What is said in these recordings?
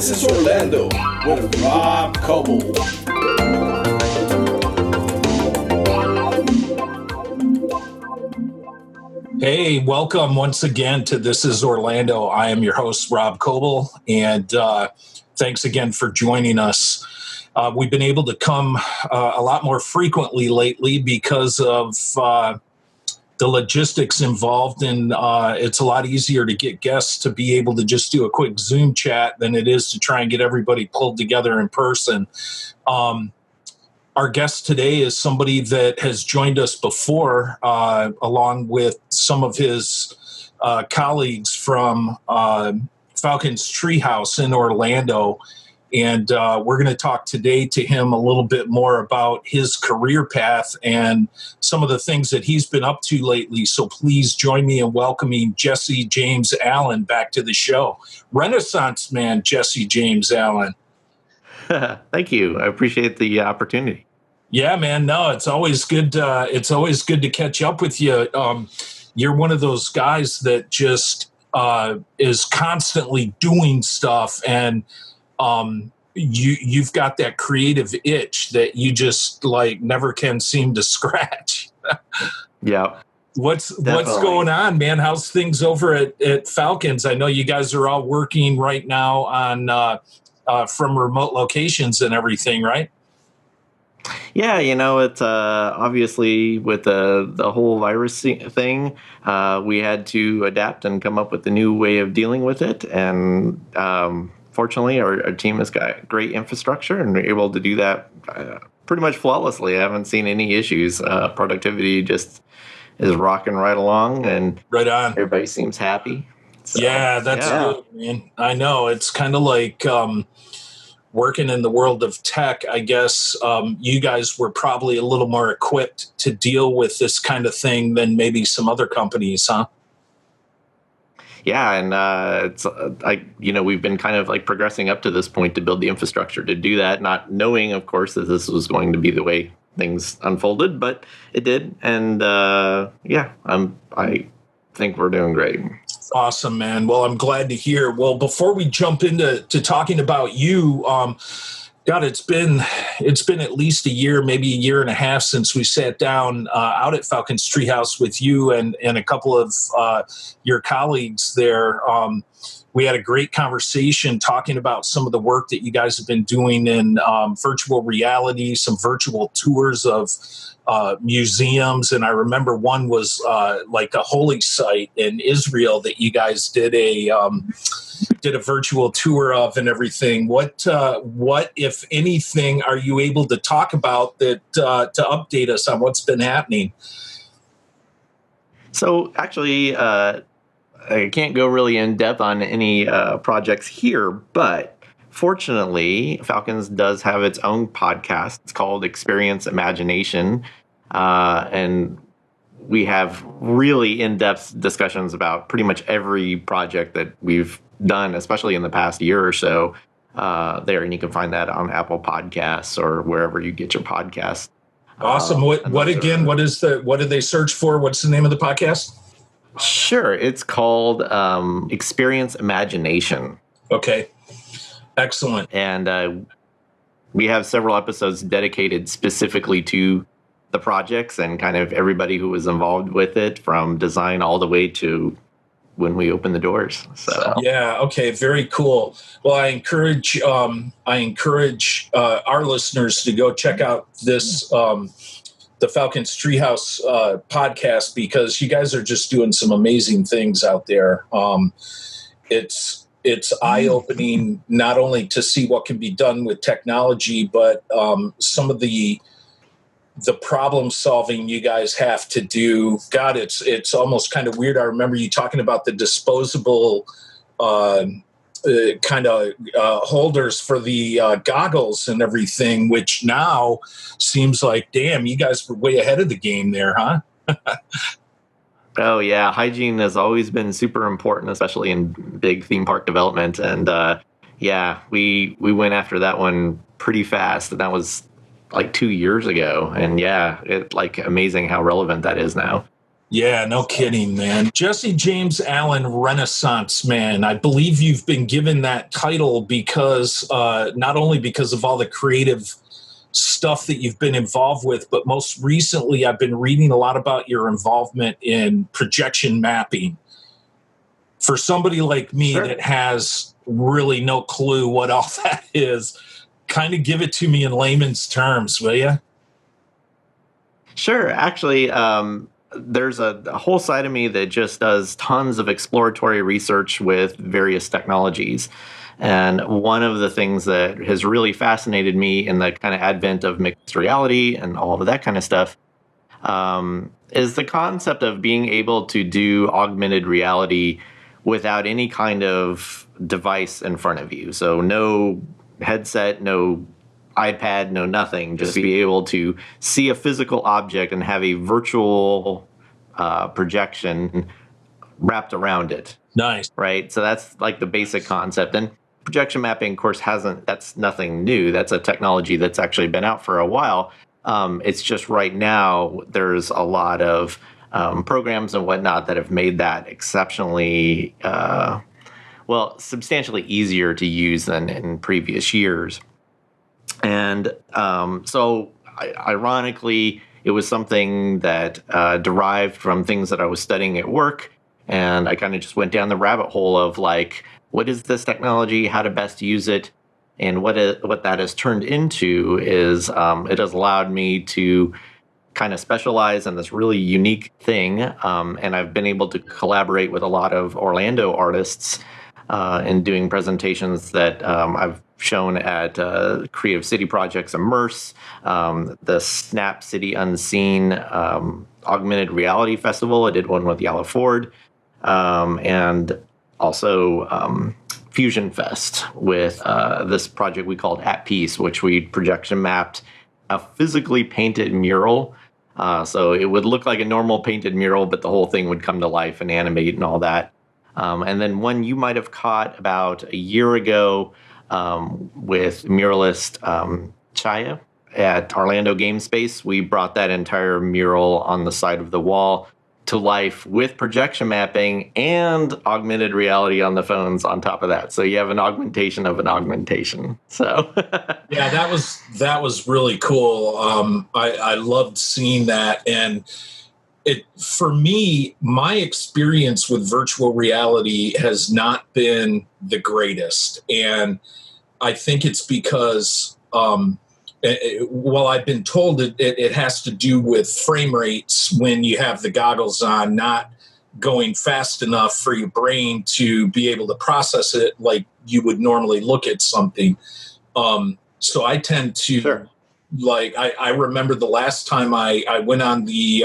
This is Orlando with Rob Coble. Hey, welcome once again to This is Orlando. I am your host, Rob Coble, and thanks again for joining us. We've been able to come a lot more frequently lately because of the logistics involved, and it's a lot easier to get guests to be able to just do a quick Zoom chat than it is to try and get everybody pulled together in person. Our guest today is somebody that has joined us before, along with some of his colleagues from Falcons Treehouse in Orlando. And we're going to talk today to him a little bit more about his career path and some of the things that he's been up to lately. So please join me in welcoming Jesse James Allen back to the show. Renaissance man, Jesse James Allen. Thank you. I appreciate the opportunity. Yeah, man. No, it's always good. It's always good to catch up with you. You're one of those guys that just is constantly doing stuff, and you've got that creative itch that you just like never can seem to scratch. Yeah. What's going on, man? How's things over at Falcons? I know you guys are all working right now on from remote locations and everything, right? Yeah, it's obviously with the whole virus thing, we had to adapt and come up with a new way of dealing with it. And fortunately, our team has got great infrastructure and we're able to do that pretty much flawlessly. I haven't seen any issues. Productivity just is rocking right along, and right on. Everybody seems happy. So, yeah, that's good, man. I know it's kind of like working in the world of tech. I guess you guys were probably a little more equipped to deal with this kind of thing than maybe some other companies, huh? Yeah, and we've been kind of like progressing up to this point to build the infrastructure to do that, not knowing, of course, that this was going to be the way things unfolded, but it did. And I think we're doing great. Awesome, man. Well, I'm glad to hear. Well, before we jump into talking about you, God, it's been at least a year, maybe a year and a half since we sat down out at Falcons Treehouse with you and a couple of your colleagues there. We had a great conversation talking about some of the work that you guys have been doing in virtual reality, some virtual tours of museums. And I remember one was like a holy site in Israel that you guys did a virtual tour of and everything. What, if anything, are you able to talk about that to update us on what's been happening? So actually, I can't go really in depth on any projects here, but fortunately, Falcons does have its own podcast. It's called Experience Imagination, and we have really in-depth discussions about pretty much every project that we've done, especially in the past year or so. There, and you can find that on Apple Podcasts or wherever you get your podcasts. Awesome. What do they search for? What's the name of the podcast? Sure. It's called Experience Imagination. Okay. Excellent. And we have several episodes dedicated specifically to the projects and kind of everybody who was involved with it, from design all the way to when we open the doors. So yeah. Okay. Very cool. Well, I encourage our listeners to go check out this the Falcons Treehouse podcast, because you guys are just doing some amazing things out there. It's eye-opening not only to see what can be done with technology, but some of the problem solving you guys have to do. God, it's almost kind of weird. I remember you talking about the disposable kind of holders for the goggles and everything, which now seems like, damn, you guys were way ahead of the game there, huh? Oh, yeah. Hygiene has always been super important, especially in big theme park development. And we went after that one pretty fast. And that was like 2 years ago. And yeah, it's like amazing how relevant that is now. Yeah, no kidding, man. Jesse James Allen, Renaissance Man. I believe you've been given that title because not only because of all the creative stuff that you've been involved with, but most recently I've been reading a lot about your involvement in projection mapping. For somebody like me Sure. that has really no clue what all that is, kind of give it to me in layman's terms, will you? Sure. Actually, there's a whole side of me that just does tons of exploratory research with various technologies. And one of the things that has really fascinated me in the kind of advent of mixed reality and all of that kind of stuff is the concept of being able to do augmented reality without any kind of device in front of you. So no headset, no iPad, no nothing. Just be able to see a physical object and have a virtual projection wrapped around it. Nice. Right. So that's like the basic concept. And projection mapping, of course, that's nothing new. That's a technology that's actually been out for a while. It's just right now there's a lot of programs and whatnot that have made that exceptionally, substantially easier to use than in previous years. And ironically, it was something that derived from things that I was studying at work. And I kind of just went down the rabbit hole of like, what is this technology, how to best use it? And what that has turned into is it has allowed me to kind of specialize in this really unique thing. And I've been able to collaborate with a lot of Orlando artists in doing presentations that I've shown at Creative City Projects Immerse, the Snap City Unseen Augmented Reality Festival. I did one with Yalla Ford, and also Fusion Fest with this project we called At Peace, which we projection mapped a physically painted mural. So it would look like a normal painted mural, but the whole thing would come to life and animate and all that. And then one you might have caught about a year ago with muralist Chaya at Orlando Game Space, we brought that entire mural on the side of the wall to life with projection mapping and augmented reality on the phones on top of that. So you have an augmentation of an augmentation. So yeah, that was really cool. I loved seeing that. And for me, my experience with virtual reality has not been the greatest. And I think it's because, I've been told it has to do with frame rates when you have the goggles on, not going fast enough for your brain to be able to process it like you would normally look at something. So I tend to, Sure. I remember the last time I went on the,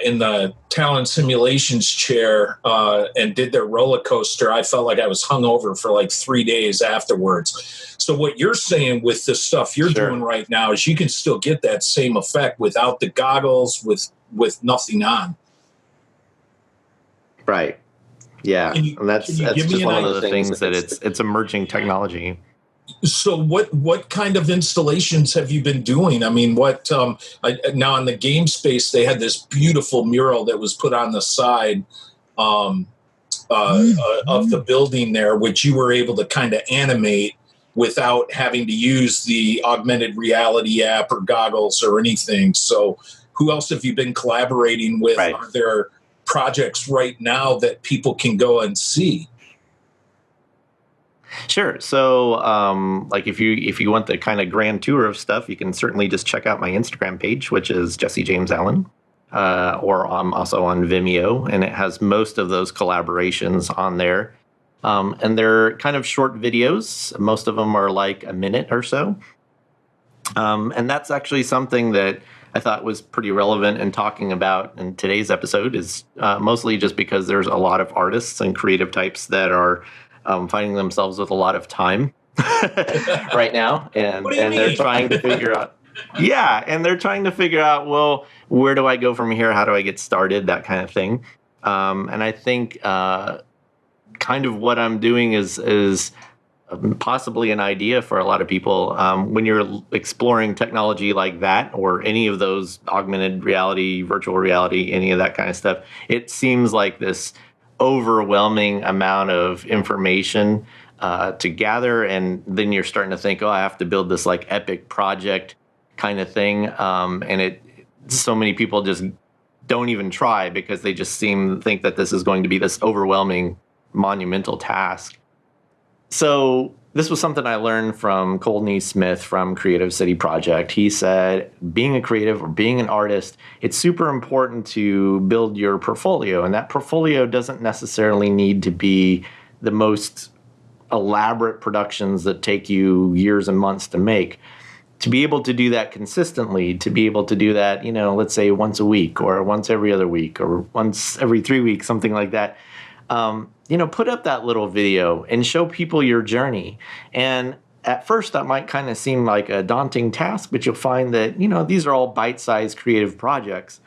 in the Talent Simulations chair and did their roller coaster, I felt like I was hungover for like 3 days afterwards. So what you're saying with the stuff you're Sure. doing right now is you can still get that same effect without the goggles, with nothing on. Right. Yeah. Can you- And that's can you give me just an one of the idea? things that it's emerging technology. So what kind of installations have you been doing? I mean, now in the game space, they had this beautiful mural that was put on the side of the building there, which you were able to kind of animate without having to use the augmented reality app or goggles or anything. So who else have you been collaborating with? Right. Are there projects right now that people can go and see? Sure. So, like if you want the kind of grand tour of stuff, you can certainly just check out my Instagram page, which is Jesse James Allen, or I'm also on Vimeo, and it has most of those collaborations on there. And they're kind of short videos. Most of them are like a minute or so. And that's actually something that I thought was pretty relevant in talking about in today's episode, is mostly just because there's a lot of artists and creative types that are finding themselves with a lot of time right now, and they're trying to figure out. Yeah, and they're trying to figure out, well, where do I go from here? How do I get started? That kind of thing. And I think kind of what I'm doing is possibly an idea for a lot of people. When you're exploring technology like that, or any of those augmented reality, virtual reality, any of that kind of stuff, it seems like this overwhelming amount of information to gather. And then you're starting to think, oh, I have to build this like epic project kind of thing. And so many people just don't even try because they just think that this is going to be this overwhelming, monumental task. So this was something I learned from Courtney Smith from Creative City Project. He said, being a creative or being an artist, it's super important to build your portfolio. And that portfolio doesn't necessarily need to be the most elaborate productions that take you years and months to make. To be able to do that consistently, to be able to do that, let's say once a week or once every other week or once every 3 weeks, something like that. Put up that little video and show people your journey. And at first that might kind of seem like a daunting task, but you'll find that, these are all bite-sized creative projects.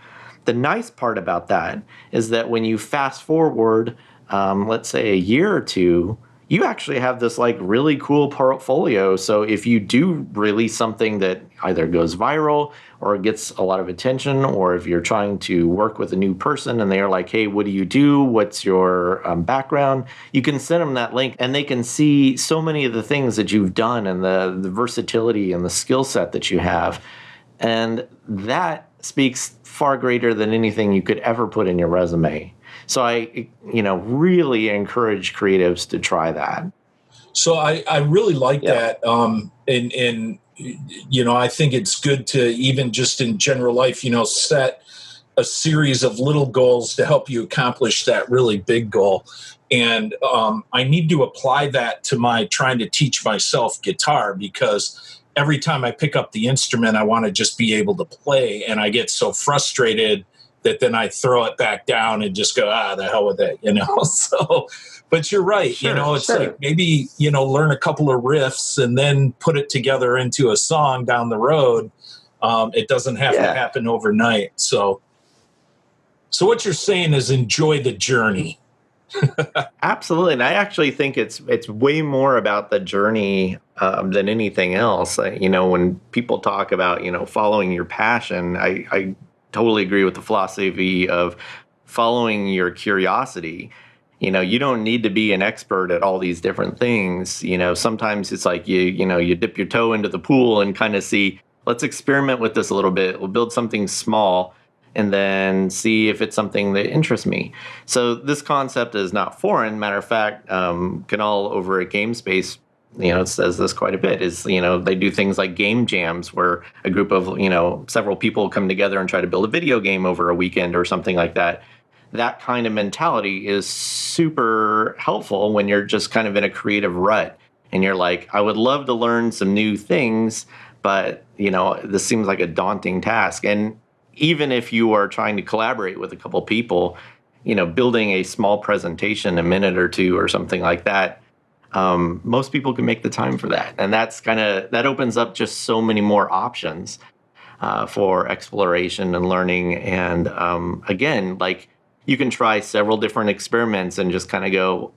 The nice part about that is that when you fast forward, let's say a year or two, you actually have this like really cool portfolio. So if you do release something that either goes viral or gets a lot of attention, or if you're trying to work with a new person and they're like, hey, what do you do? What's your background? You can send them that link and they can see so many of the things that you've done and the versatility and the skill set that you have. And that speaks far greater than anything you could ever put in your resume. So I, really encourage creatives to try that. So I really like that. And I think it's good to, even just in general life, set a series of little goals to help you accomplish that really big goal. And I need to apply that to my trying to teach myself guitar, because every time I pick up the instrument, I want to just be able to play. And I get so frustrated that then I throw it back down and just go, the hell with it, So, but you're right. Sure, it's like maybe, learn a couple of riffs and then put it together into a song down the road. It doesn't have to happen overnight. So what you're saying is enjoy the journey. Absolutely. And I actually think it's way more about the journey than anything else. When people talk about, following your passion, I totally agree with the philosophy of following your curiosity. You don't need to be an expert at all these different things. Sometimes it's like you dip your toe into the pool and kind of see, let's experiment with this a little bit. We'll build something small and then see if it's something that interests me. So this concept is not foreign. Matter of fact, Canal over at GameSpace, it says this quite a bit, is, they do things like game jams where a group of, several people come together and try to build a video game over a weekend or something like that. That kind of mentality is super helpful when you're just kind of in a creative rut and you're like, I would love to learn some new things, but, this seems like a daunting task. And even if you are trying to collaborate with a couple people, building a small presentation, a minute or two or something like that, most people can make the time for that. And that opens up just so many more options for exploration and learning. And again, like, you can try several different experiments and just kind of go,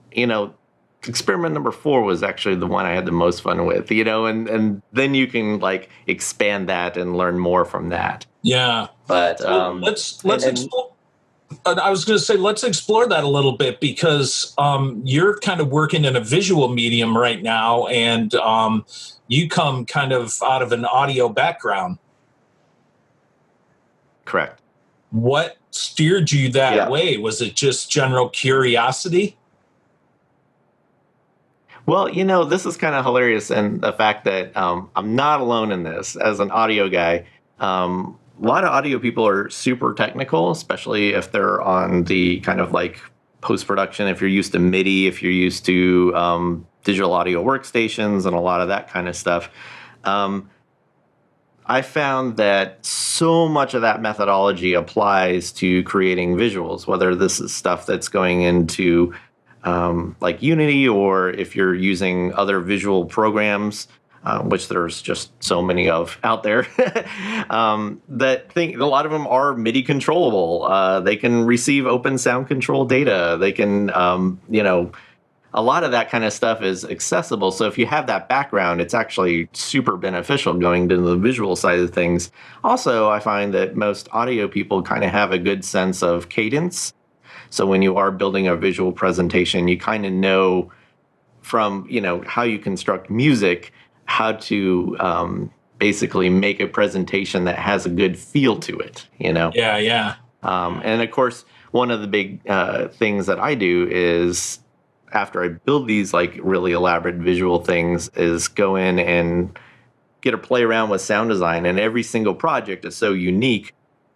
experiment number 4 was actually the one I had the most fun with, and then you can like expand that and learn more from that. Yeah. But let's explore. I was going to say, let's explore that a little bit, because you're kind of working in a visual medium right now, and you come kind of out of an audio background. Correct. What steered you that way? Was it just general curiosity? Well, this is kind of hilarious, and the fact that I'm not alone in this as an audio guy. A lot of audio people are super technical, especially if they're on the kind of like post-production, if you're used to MIDI, if you're used to digital audio workstations and a lot of that kind of stuff. I found that so much of that methodology applies to creating visuals, whether this is stuff that's going into like Unity, or if you're using other visual programs, which there's just so many of out there, that a lot of them are MIDI controllable. They can receive open sound control data. They can, a lot of that kind of stuff is accessible. So if you have that background, it's actually super beneficial going to the visual side of things. Also, I find that most audio people kind of have a good sense of cadence. So when you are building a visual presentation, you kind of know from, how you construct music, how to basically make a presentation that has a good feel to it, Yeah. And of course, one of the big things that I do is after I build these like really elaborate visual things is go in and get to play around with sound design. And every single project is so unique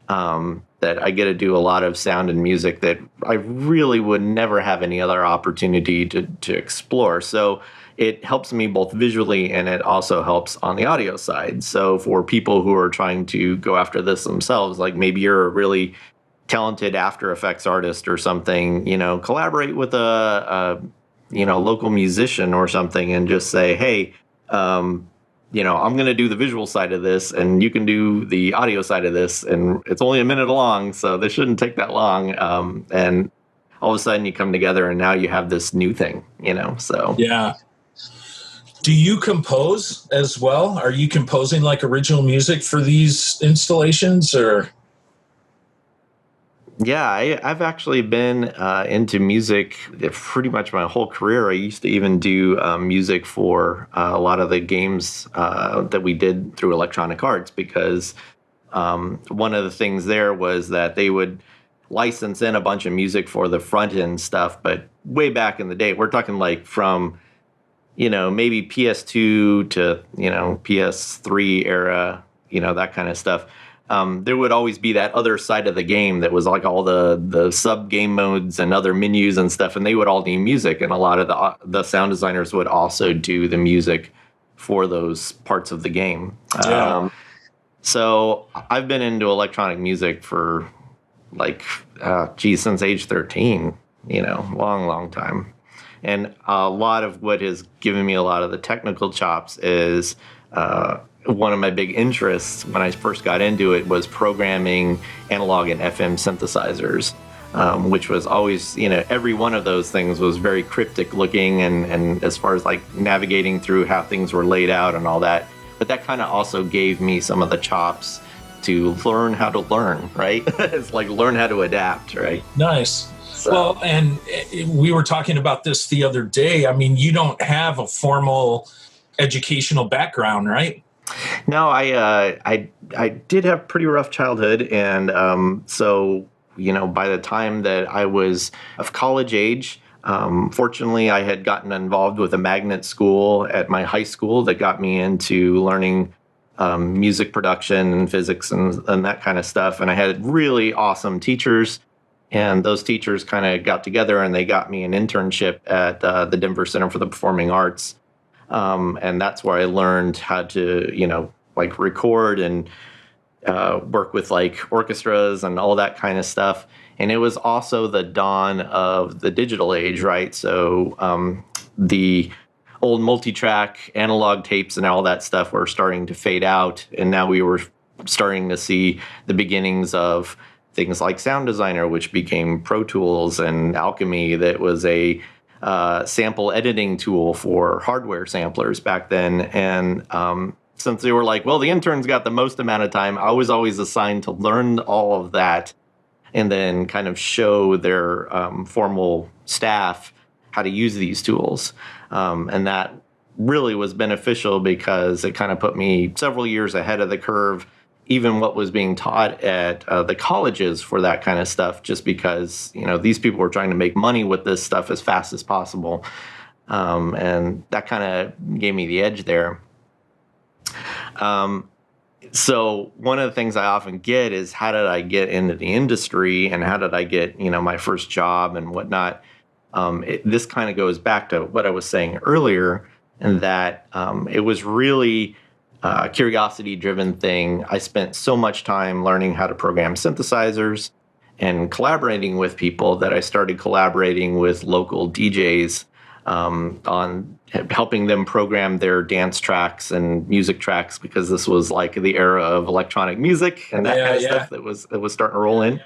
that I get to do a lot of sound and music that I really would never have any other opportunity to explore. So it helps me both visually and it also helps on the audio side. So for people who are trying to go after this themselves, like maybe you're a really talented After Effects artist or something, collaborate with a local musician or something and just say, hey, I'm going to do the visual side of this and you can do the audio side of this. And it's only a minute long, so this shouldn't take that long. And all of a sudden you come together and now you have this new thing, so. Yeah. Do you compose as well? Are you composing like original music for these installations or? Yeah, I've actually been into music pretty much my whole career. I used to even do music for a lot of the games that we did through Electronic Arts because one of the things there was that they would license in a bunch of music for the front end stuff. But way back in the day, we're talking like from, maybe PS2 to, PS3 era, that kind of stuff. There would always be that other side of the game that was like all the sub game modes and other menus and stuff, and they would all need music. And a lot of the sound designers would also do the music for those parts of the game. Yeah. So I've been into electronic music for since age 13, long time. And a lot of what has given me a lot of the technical chops is one of my big interests when I first got into it was programming analog and FM synthesizers, which was always, every one of those things was very cryptic looking and as far as like navigating through how things were laid out and all that. But that kind of also gave me some of the chops to learn how to learn, right? It's like learn how to adapt, right? Nice. So. Well, and we were talking about this the other day. I mean, you don't have a formal educational background, right? No, I did have a pretty rough childhood, and so by the time that I was of college age, fortunately, I had gotten involved with a magnet school at my high school that got me into learning music production and physics and that kind of stuff. And I had really awesome teachers, and those teachers kind of got together and they got me an internship at the Denver Center for the Performing Arts. And that's where I learned how to, record and work with like orchestras and all that kind of stuff. And it was also the dawn of the digital age, right? So the old multi-track analog tapes and all that stuff were starting to fade out. And now we were starting to see the beginnings of things like Sound Designer, which became Pro Tools, and Alchemy, that was a sample editing tool for hardware samplers back then. And since they were like, well, the interns got the most amount of time, I was always assigned to learn all of that and then kind of show their formal staff how to use these tools. And that really was beneficial because it kind of put me several years ahead of the curve, even what was being taught at the colleges for that kind of stuff, just because, these people were trying to make money with this stuff as fast as possible. And that kind of gave me the edge there. So one of the things I often get is, how did I get into the industry and how did I get, my first job and whatnot? This kind of goes back to what I was saying earlier, and that it was really a curiosity-driven thing. I spent so much time learning how to program synthesizers and collaborating with people that I started collaborating with local DJs on helping them program their dance tracks and music tracks, because this was like the era of electronic music and that kind of stuff that was starting to roll in.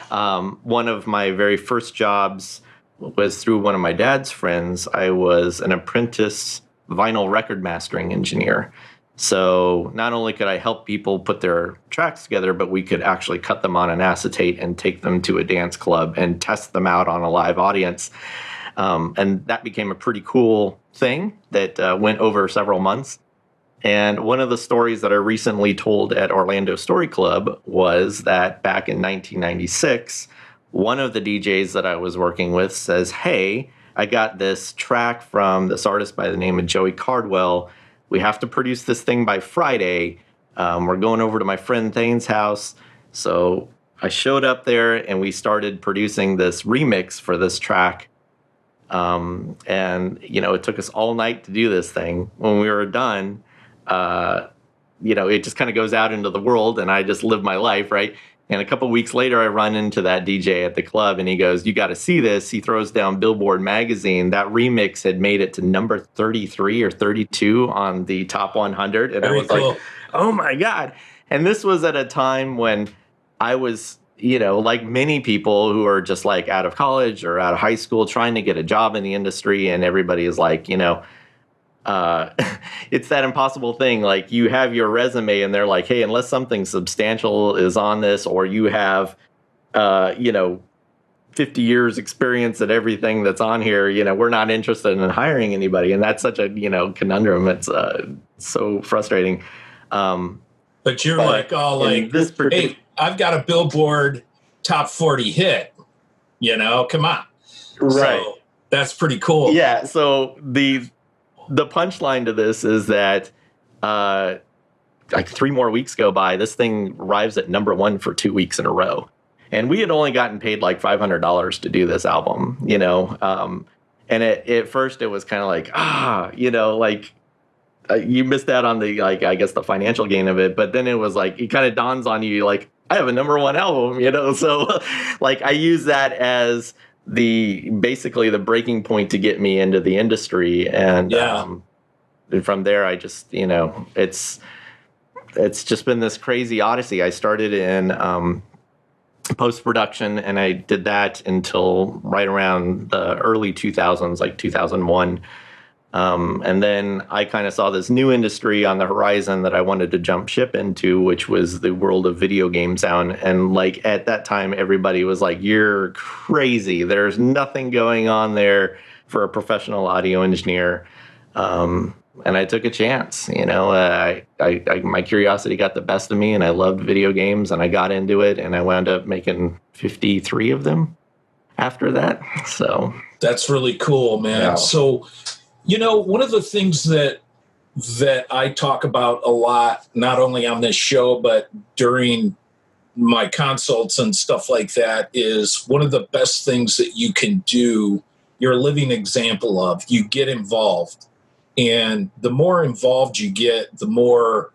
One of my very first jobs was through one of my dad's friends. I was an apprentice vinyl record mastering engineer. So not only could I help people put their tracks together, but we could actually cut them on an acetate and take them to a dance club and test them out on a live audience. And that became a pretty cool thing that went over several months. And one of the stories that I recently told at Orlando Story Club was that back in 1996, one of the DJs that I was working with says, "Hey, I got this track from this artist by the name of Joey Cardwell. We have to produce this thing by Friday. We're going over to my friend Thane's house." So I showed up there and we started producing this remix for this track. And, it took us all night to do this thing. When we were done, it just kind of goes out into the world and I just live my life, right? And a couple of weeks later, I run into that DJ at the club and he goes, "You got to see this." He throws down Billboard magazine. That remix had made it to number 33 or 32 on the top 100. And I was like, oh my God. And this was at a time when I was, like many people who are just like out of college or out of high school trying to get a job in the industry. And everybody is like, it's that impossible thing. Like you have your resume and they're like, "Hey, unless something substantial is on this or you have, 50 years experience at everything that's on here, we're not interested in hiring anybody." And that's such a, conundrum. It's so frustrating. But you're like, oh, like, hey, I've got a Billboard top 40 hit, come on. Right. So that's pretty cool. Yeah. So the punchline to this is that like 3 more weeks go by, this thing arrives at number 1 for 2 weeks in a row. And we had only gotten paid like $500 to do this album, and at first it was kind of like, you missed out on the, like, I guess the financial gain of it. But then it was like, it kind of dawns on you, like, I have a number 1 album, so like I use that as basically the breaking point to get me into the industry. And from there, I just, it's just been this crazy odyssey. I started in post-production and I did that until right around the early 2000s, like 2001. And then I kind of saw this new industry on the horizon that I wanted to jump ship into, which was the world of video game sound. And like at that time, everybody was like, "You're crazy. There's nothing going on there for a professional audio engineer." And I took a chance. My curiosity got the best of me, and I loved video games, and I got into it, and I wound up making 53 of them after that. So that's really cool, man. Yeah. So, one of the things that I talk about a lot, not only on this show, but during my consults and stuff like that, is one of the best things that you can do, you're a living example of, you get involved. And the more involved you get, the more,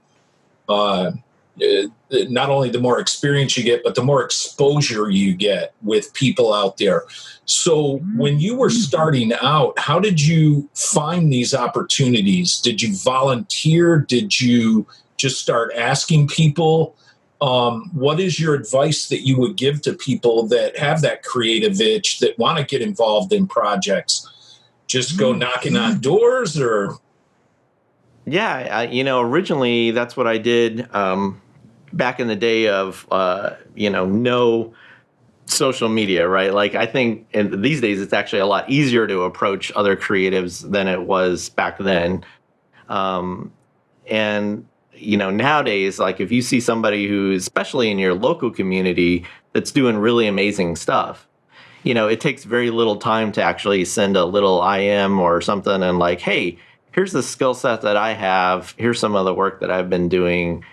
not only the more experience you get, but the more exposure you get with people out there. So when you were starting out, how did you find these opportunities? Did you volunteer? Did you just start asking people? What is your advice that you would give to people that have that creative itch, that want to get involved in projects? Just go knocking on doors, or? Yeah, originally that's what I did back in the day of, no social media, right? Like I think these days it's actually a lot easier to approach other creatives than it was back then. And, nowadays, like if you see somebody who's, especially in your local community, that's doing really amazing stuff, it takes very little time to actually send a little IM or something and like, "Hey, here's the skill set that I have. Here's some of the work that I've been doing.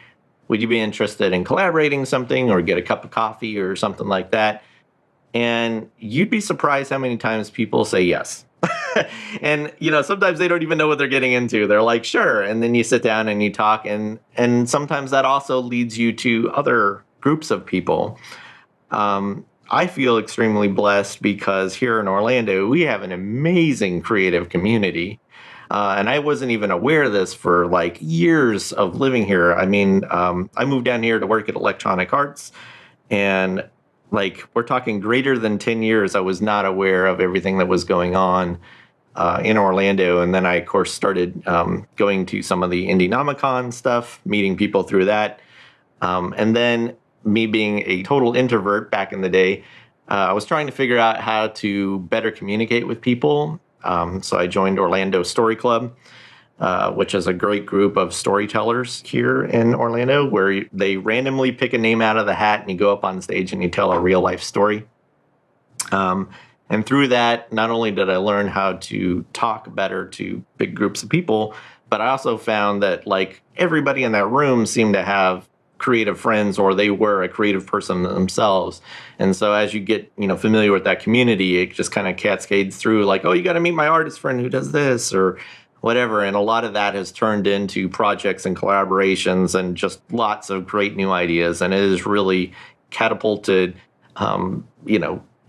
Would you be interested in collaborating something or get a cup of coffee or something like that?" And you'd be surprised how many times people say yes. And, sometimes they don't even know what they're getting into. They're like, "Sure." And then you sit down and you talk. And sometimes that also leads you to other groups of people. I feel extremely blessed because here in Orlando, we have an amazing creative community. And I wasn't even aware of this for like years of living here. I mean, I moved down here to work at Electronic Arts. And like we're talking greater than 10 years, I was not aware of everything that was going on in Orlando. And then I, of course, started going to some of the Indienomicon stuff, meeting people through that. And then me being a total introvert back in the day, I was trying to figure out how to better communicate with people. So I joined Orlando Story Club, which is a great group of storytellers here in Orlando, where they randomly pick a name out of the hat and you go up on stage and you tell a real life story. And through that, not only did I learn how to talk better to big groups of people, but I also found that like everybody in that room seemed to have creative friends, or they were a creative person themselves. And so as you get, familiar with that community, it just kind of cascades through like, oh, you got to meet my artist friend who does this or whatever. And a lot of that has turned into projects and collaborations and just lots of great new ideas. And it has really catapulted,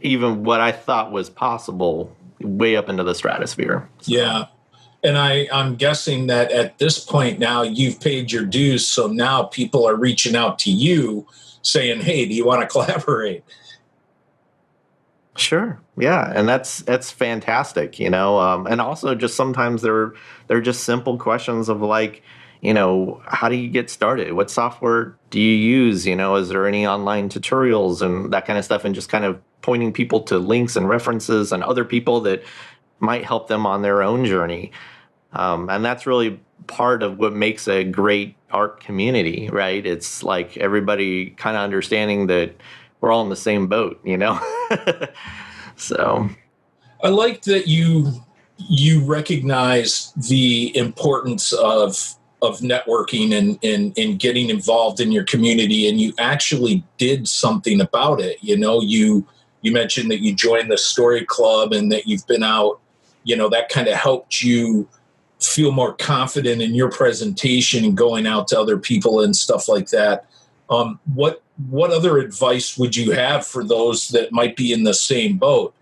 even what I thought was possible way up into the stratosphere. So. Yeah. And I'm guessing that at this point now you've paid your dues. So now people are reaching out to you saying, hey, do you want to collaborate? Sure. Yeah. And that's fantastic, and also just sometimes they're just simple questions of like, how do you get started? What software do you use? Is there any online tutorials and that kind of stuff? And just kind of pointing people to links and references and other people that might help them on their own journey. And that's really part of what makes a great art community, right? It's like everybody kind of understanding that we're all in the same boat, So I like that you recognize the importance of networking and getting involved in your community, and you actually did something about it. You mentioned that you joined the story club and that you've been out, that kind of helped you feel more confident in your presentation and going out to other people and stuff like that. What other advice would you have for those that might be in the same boat?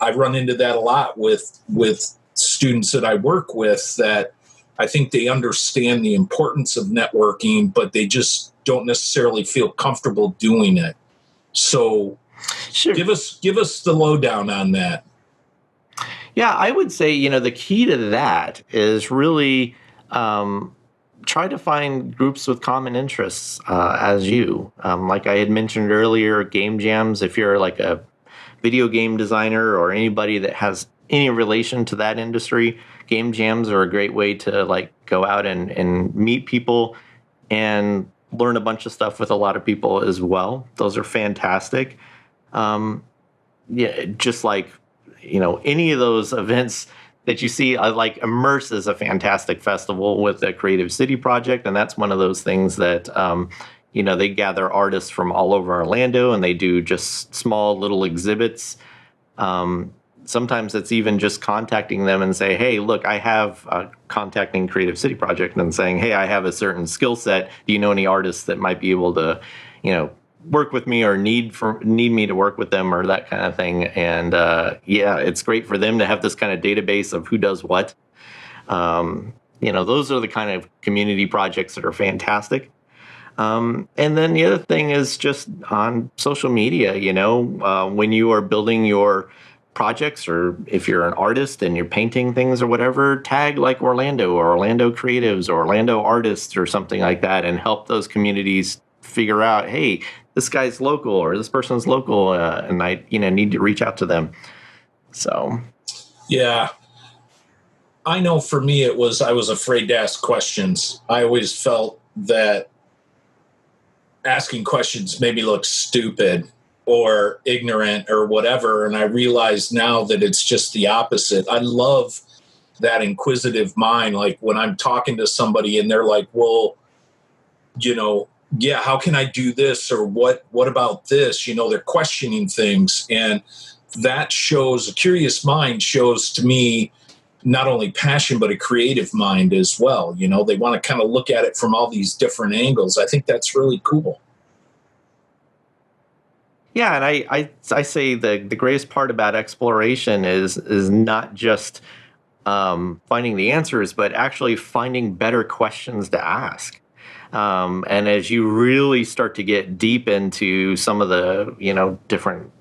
I run into that a lot with students that I work with, that I think they understand the importance of networking, but they just don't necessarily feel comfortable doing it. So sure. Give us the lowdown on that. Yeah, I would say, the key to that is really try to find groups with common interests as you. Like I had mentioned earlier, game jams, if you're like a video game designer or anybody that has any relation to that industry, game jams are a great way to like go out and meet people and learn a bunch of stuff with a lot of people as well. Those are fantastic. Just like, any of those events that you see, like Immerse is a fantastic festival with a Creative City project. And that's one of those things that, they gather artists from all over Orlando and they do just small little exhibits. Sometimes it's even just contacting them and say, hey, look, I have contacting Creative City project and saying, hey, I have a certain skill set. Do you know any artists that might be able to, work with me or need me to work with them or that kind of thing. And it's great for them to have this kind of database of who does what. Those are the kind of community projects that are fantastic. And then the other thing is just on social media, when you are building your projects, or if you're an artist and you're painting things or whatever, tag like Orlando or Orlando Creatives or Orlando Artists or something like that, and help those communities figure out, hey, this guy's local or this person's local, and I need to reach out to them. So yeah, I know for me I was afraid to ask questions. I always felt that asking questions made me look stupid or ignorant or whatever, and I realize now that it's just the opposite. I love that inquisitive mind. Like when I'm talking to somebody and they're like, well, how can I do this? Or what about this? They're questioning things. And that shows, a curious mind shows to me not only passion, but a creative mind as well. They want to kind of look at it from all these different angles. I think that's really cool. Yeah, and I say the greatest part about exploration is not just finding the answers, but actually finding better questions to ask. And as you really start to get deep into some of the, different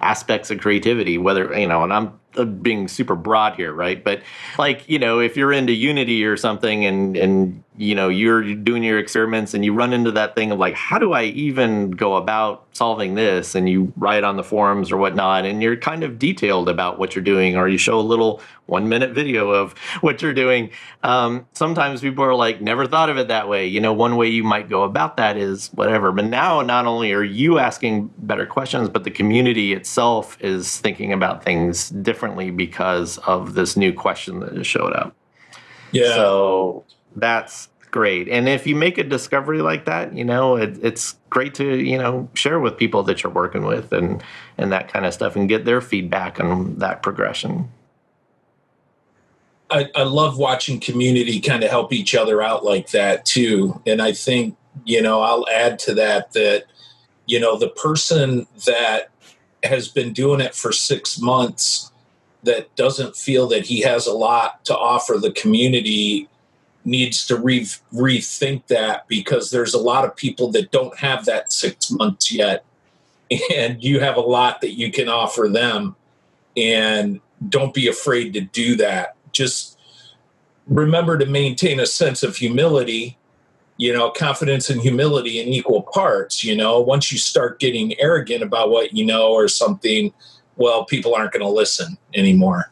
aspects of creativity, whether, and I'm being super broad here, right? But like, if you're into Unity or something and you're doing your experiments and you run into that thing of like, how do I even go about solving this? And you write on the forums or whatnot, and you're kind of detailed about what you're doing, or you show a little 1-minute video of what you're doing. Sometimes people are like, never thought of it that way. One way you might go about that is whatever. But now not only are you asking better questions, but the community itself is thinking about things differently because of this new question that has showed up. Yeah. So that's great. And if you make a discovery like that, it's great to, share with people that you're working with and that kind of stuff and get their feedback on that progression. I love watching community kind of help each other out like that too. And I think, I'll add to that, the person that has been doing it for 6 months that doesn't feel that he has a lot to offer the community needs to rethink that, because there's a lot of people that don't have that 6 months yet. And you have a lot that you can offer them, and don't be afraid to do that. Just remember to maintain a sense of humility, confidence and humility in equal parts. Once you start getting arrogant about what you know or something, well, people aren't going to listen anymore,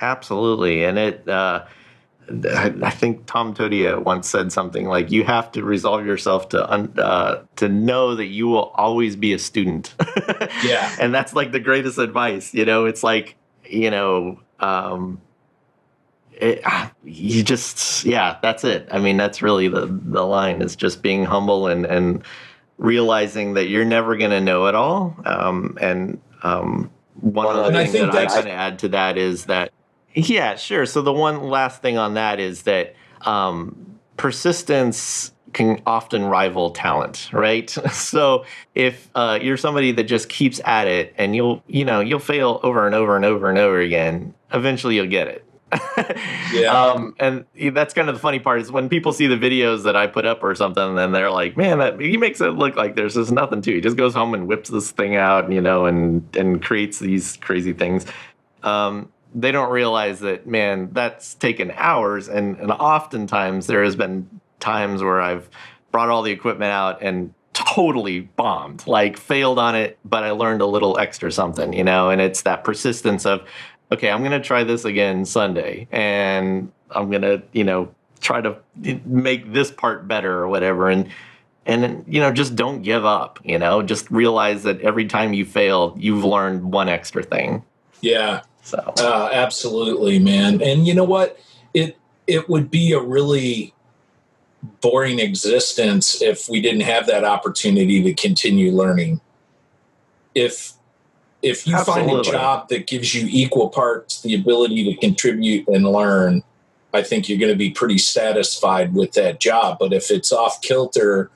Absolutely. And I think Tom Todia once said something like, you have to resolve yourself to know that you will always be a student. Yeah. And that's like the greatest advice. It's like, that's it. I mean, that's really the line, is just being humble and realizing that you're never going to know it all. One other thing that I kind of add to that is that, yeah, sure. So the one last thing on that is that persistence can often rival talent, right? So if you're somebody that just keeps at it, and you'll fail over and over and over and over again, eventually you'll get it. Yeah. And that's kind of the funny part, is when people see the videos that I put up or something, and they're like, man, he makes it look like there's just nothing to it. He just goes home and whips this thing out, and creates these crazy things. They don't realize that, man, that's taken hours. And oftentimes there has been times where I've brought all the equipment out and totally bombed, like failed on it, but I learned a little extra something, and it's that persistence of, okay, I'm going to try this again Sunday, and I'm going to, try to make this part better or whatever. And just don't give up, just realize that every time you fail, you've learned one extra thing. Yeah. So absolutely, man. And you know what? It would be a really boring existence if we didn't have that opportunity to continue learning. If you Absolutely. find a job that gives you equal parts the ability to contribute and learn, I think you're going to be pretty satisfied with that job. But if it's off kilter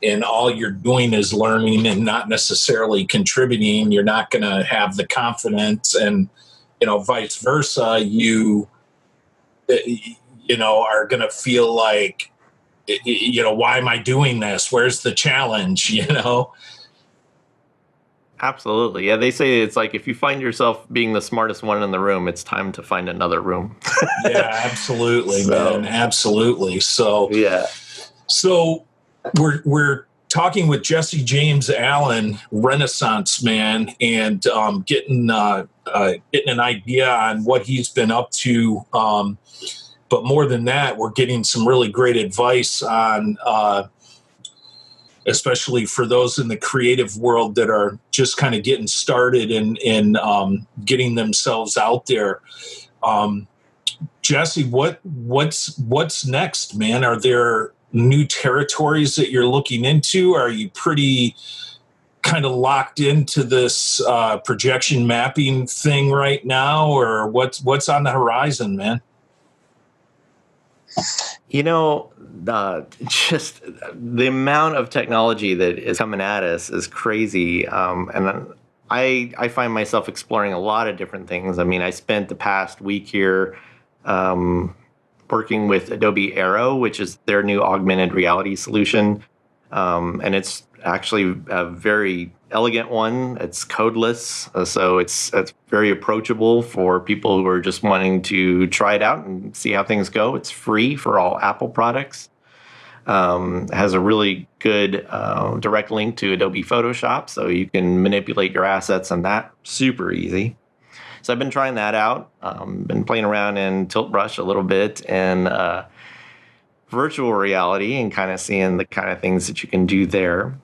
and all you're doing is learning and not necessarily contributing, you're not going to have the confidence, and vice versa. You are going to feel like, why am I doing this? Where's the challenge? Absolutely. Yeah, they say it's like, if you find yourself being the smartest one in the room, it's time to find another room. Yeah, absolutely, man. Absolutely. So, yeah. So we're talking with Jesse James Allen, Renaissance man, and getting an idea on what he's been up to. But more than that, we're getting some really great advice on, especially for those in the creative world that are just kind of getting started and getting themselves out there. Jesse, what's next, man? Are there new territories that you're looking into? Are you pretty kind of locked into this projection mapping thing right now, or what's on the horizon, man? Just the amount of technology that is coming at us is crazy. And I find myself exploring a lot of different things. I mean, I spent the past week here working with Adobe Aero, which is their new augmented reality solution. And it's actually a very elegant one. It's codeless, so it's very approachable for people who are just wanting to try it out and see how things go. It's free for all Apple products. Has a really good direct link to Adobe Photoshop, so you can manipulate your assets and that super easy. So I've been trying that out. Been playing around in Tilt Brush a little bit and virtual reality and kind of seeing the kind of things that you can do there.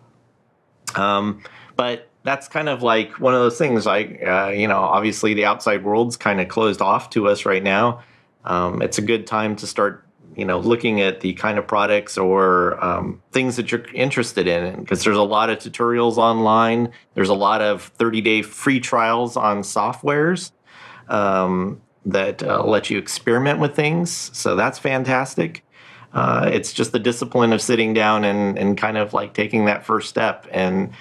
But that's kind of like one of those things like, obviously the outside world's kind of closed off to us right now. It's a good time to start looking at the kind of products or things that you're interested in, because there's a lot of tutorials online. There's a lot of 30-day free trials on softwares that let you experiment with things. So that's fantastic. It's just the discipline of sitting down and kind of like taking that first step and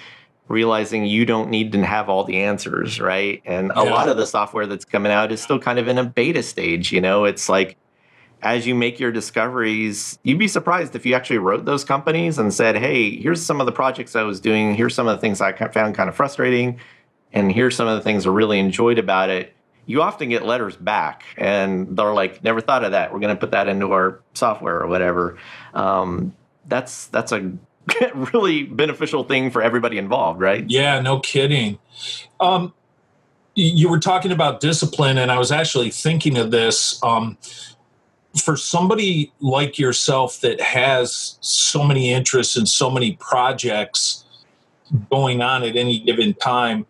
realizing you don't need to have all the answers, right? And a lot of the software that's coming out is still kind of in a beta stage. It's like, as you make your discoveries, you'd be surprised if you actually wrote those companies and said, hey, here's some of the projects I was doing. Here's some of the things I found kind of frustrating. And here's some of the things I really enjoyed about it. You often get letters back and they're like, never thought of that. We're going to put that into our software or whatever. That's a really beneficial thing for everybody involved, right? Yeah, no kidding. You were talking about discipline, and I was actually thinking of this. For somebody like yourself that has so many interests and so many projects going on at any given time,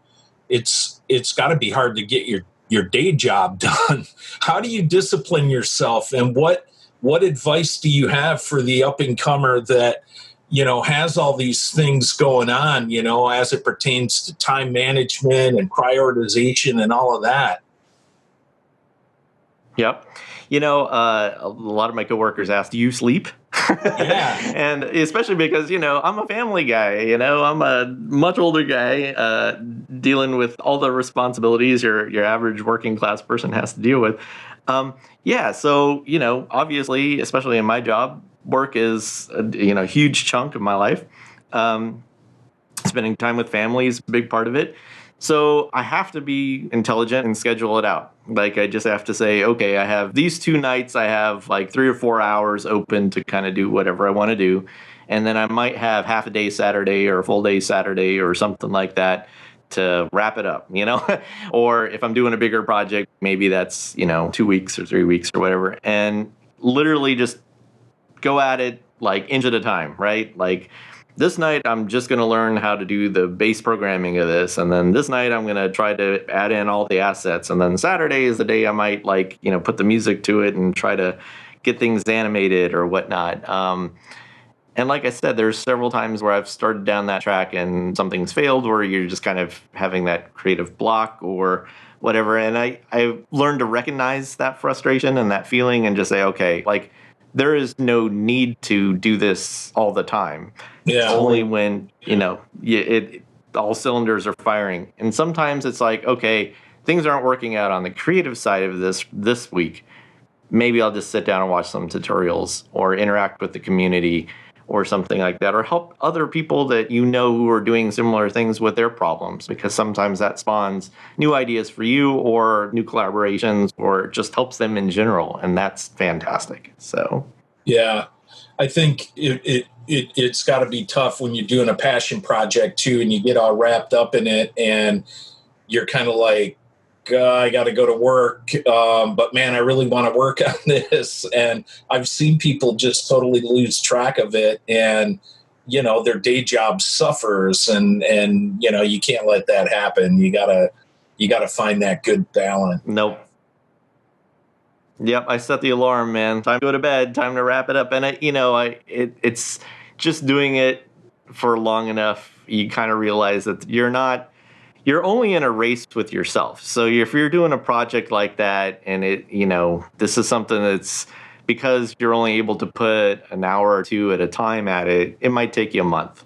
it's got to be hard to get your day job done. How do you discipline yourself, and what advice do you have for the up and comer that has all these things going on, as it pertains to time management and prioritization and all of that? Yep. A lot of my coworkers ask, do you sleep? Yeah. And especially because, I'm a family guy, I'm a much older guy dealing with all the responsibilities your average working class person has to deal with. So, obviously, especially in my job, work is a huge chunk of my life. Spending time with family is a big part of it. So I have to be intelligent and schedule it out. Like I just have to say, okay, I have these 2 nights, I have like 3 or 4 hours open to kind of do whatever I want to do. And then I might have half a day Saturday or a full day Saturday or something like that to wrap it up, Or if I'm doing a bigger project, maybe that's, 2 weeks or 3 weeks or whatever. And literally just go at it like inch at a time, right? Like this night, I'm just going to learn how to do the base programming of this. And then this night, I'm going to try to add in all the assets. And then Saturday is the day I might put the music to it and try to get things animated or whatnot. And like I said, there's several times where I've started down that track and something's failed, or you're just kind of having that creative block or whatever. And I've learned to recognize that frustration and that feeling and just say, okay, like there is no need to do this all the time. Yeah. It's only when, all cylinders are firing. And sometimes it's like, okay, things aren't working out on the creative side of this week. Maybe I'll just sit down and watch some tutorials or interact with the community or something like that, or help other people that who are doing similar things with their problems, because sometimes that spawns new ideas for you or new collaborations, or just helps them in general. And that's fantastic. So, yeah, I think it's got to be tough when you're doing a passion project too, and you get all wrapped up in it and you're kind of like, I got to go to work, but man, I really want to work on this. And I've seen people just totally lose track of it, and their day job suffers, and you can't let that happen. You gotta find that good balance. Nope. Yep, I set the alarm, man. Time to go to bed. Time to wrap it up. And it's just doing it for long enough. You kind of realize that you're only in a race with yourself. So if you're doing a project like that and this is something that's because you're only able to put an hour or two at a time at it, it might take you a month.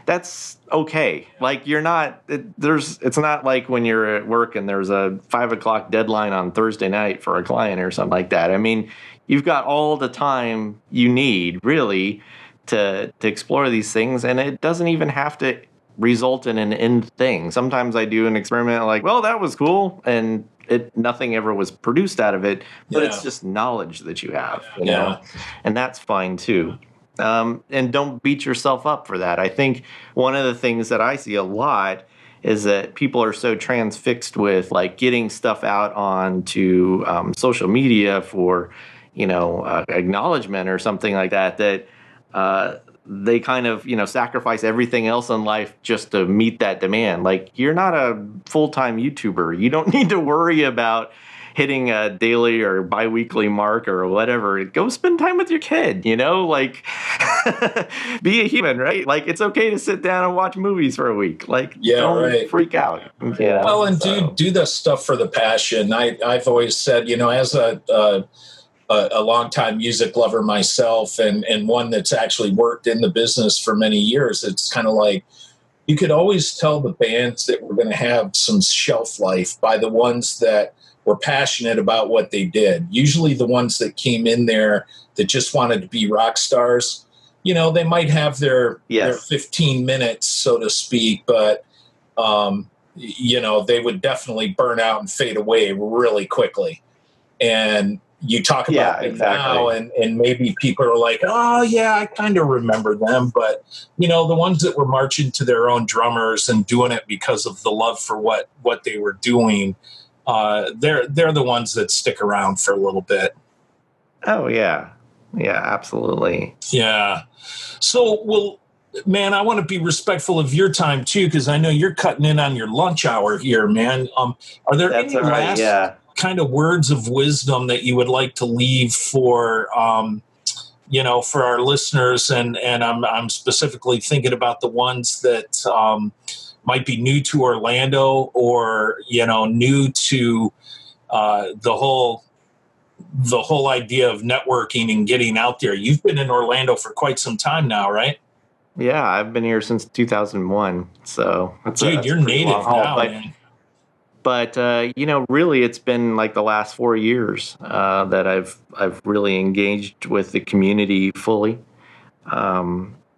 That's okay. Like it's not like when you're at work and there's a 5 o'clock deadline on Thursday night for a client or something like that. I mean, you've got all the time you need really to explore these things, and it doesn't even have to result in an end thing. Sometimes I do an experiment like, well, that was cool, and nothing ever was produced out of it, but it's just knowledge that you have, you know, and that's fine too. And don't beat yourself up for that. I think one of the things that I see a lot is that people are so transfixed with like getting stuff out onto social media for, acknowledgement or something like that, they kind of, sacrifice everything else in life just to meet that demand. Like, you're not a full-time YouTuber. You don't need to worry about hitting a daily or biweekly mark or whatever. Go spend time with your kid, like be a human, right? Like, it's okay to sit down and watch movies for a week. Like, don't freak out. Yeah. Well, and do the stuff for the passion. I've always said, as a longtime music lover myself, and one that's actually worked in the business for many years, it's kind of like you could always tell the bands that were going to have some shelf life by the ones that were passionate about what they did. Usually the ones that came in there that just wanted to be rock stars, they might have their 15 minutes, so to speak, but they would definitely burn out and fade away really quickly. And you talk about it now, and maybe people are like, oh, yeah, I kind of remember them. But, the ones that were marching to their own drummers and doing it because of the love for what they were doing, they're the ones that stick around for a little bit. Oh, yeah. Yeah, absolutely. Yeah. So, well, man, I want to be respectful of your time, too, because I know you're cutting in on your lunch hour here, man. Are there any last kind of words of wisdom that you would like to leave for for our listeners, and I'm specifically thinking about the ones that might be new to Orlando, or new to the whole idea of networking and getting out there? You've been in Orlando for quite some time now, right? Yeah, I've been here since 2001. So dude, you're native now, man. But really, it's been like the last 4 years that I've really engaged with the community fully.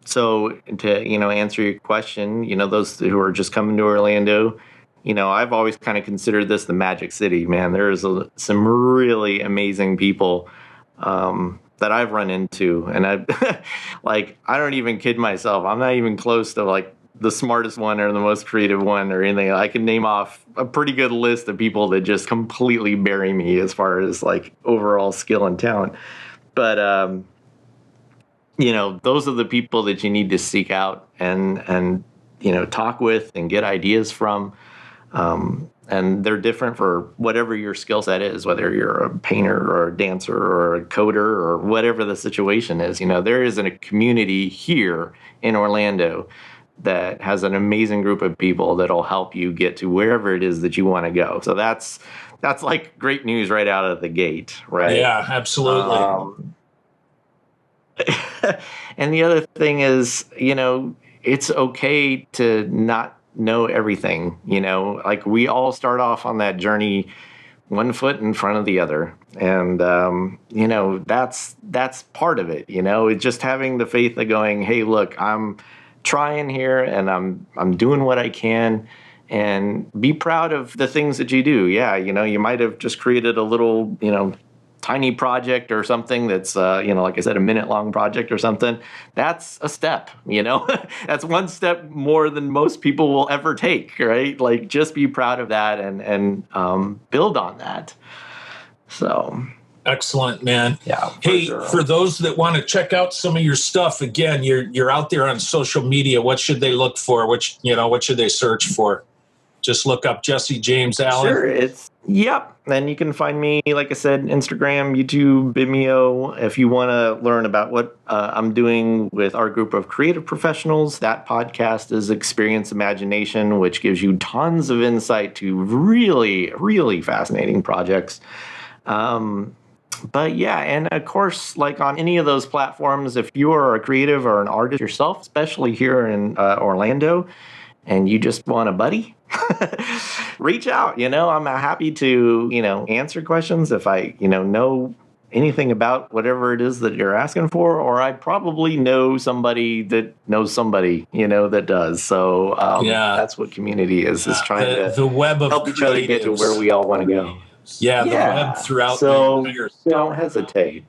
So to answer your question, those who are just coming to Orlando, I've always kind of considered this the Magic City. Man, there's some really amazing people that I've run into, and I don't even kid myself. I'm not even close to like the smartest one or the most creative one or anything. I can name off a pretty good list of people that just completely bury me as far as like overall skill and talent. But, those are the people that you need to seek out and talk with and get ideas from. And they're different for whatever your skill set is, whether you're a painter or a dancer or a coder or whatever the situation is. There is a community here in Orlando that has an amazing group of people that'll help you get to wherever it is that you want to go. So that's like great news right out of the gate, right? Yeah, absolutely. And the other thing is, it's okay to not know everything. Like, we all start off on that journey one foot in front of the other. And, that's part of it. It's just having the faith of going, hey, look, I'm trying here and I'm doing what I can, and be proud of the things that you do. Yeah. You might have just created a little, tiny project or something that's, like I said, a minute-long project or something. That's a step, That's one step more than most people will ever take, right? Like, just be proud of that and build on that. So... Excellent, man. Yeah. For those that want to check out some of your stuff, again, you're out there on social media. What should they look for? What should they search for? Just look up Jesse James Allen. Sure, yep. And you can find me, like I said, Instagram, YouTube, Vimeo. If you want to learn about what I'm doing with our group of creative professionals, that podcast is Experience Imagination, which gives you tons of insight to really, really fascinating projects. But yeah, and of course, like on any of those platforms, if you are a creative or an artist yourself, especially here in Orlando, and you just want a buddy, reach out. I'm happy to, answer questions if I, know anything about whatever it is that you're asking for, or I probably know somebody that knows somebody, that does. So that's what community is trying to the web of help each other get to where we all want to go. Yeah, the web throughout so the entire don't hesitate.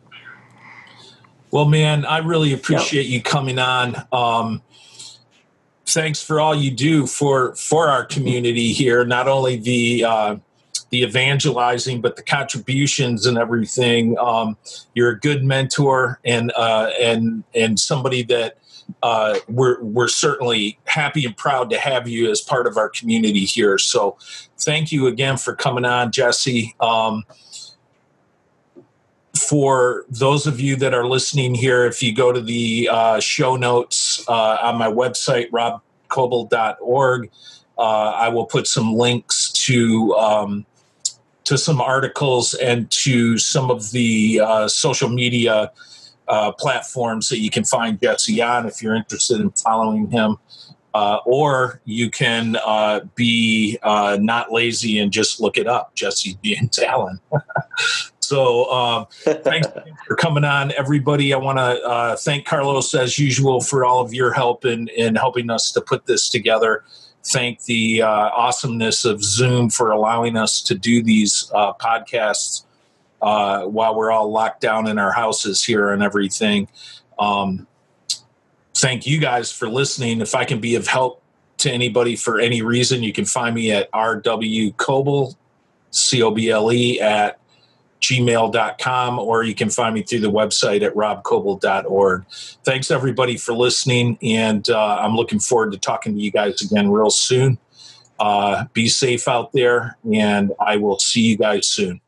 Well, man, I really appreciate you coming on. Thanks for all you do for our community here. Not only the evangelizing, but the contributions and everything. You're a good mentor and somebody that we're certainly happy and proud to have you as part of our community here. So thank you again for coming on, Jesse. For those of you that are listening here, if you go to the show notes on my website, robcoble.org, I will put some links to some articles and to some of the social media platforms that you can find Jesse on if you're interested in following him. Or you can be not lazy and just look it up, Jesse being Talon. So thanks for coming on, everybody. I want to thank Carlos, as usual, for all of your help in helping us to put this together. Thank the awesomeness of Zoom for allowing us to do these podcasts while we're all locked down in our houses here and everything. Thank you guys for listening. If I can be of help to anybody for any reason, you can find me at rwcoble, COBLE, at gmail.com, or you can find me through the website at robcoble.org. Thanks, everybody, for listening, and I'm looking forward to talking to you guys again real soon. Be safe out there, and I will see you guys soon.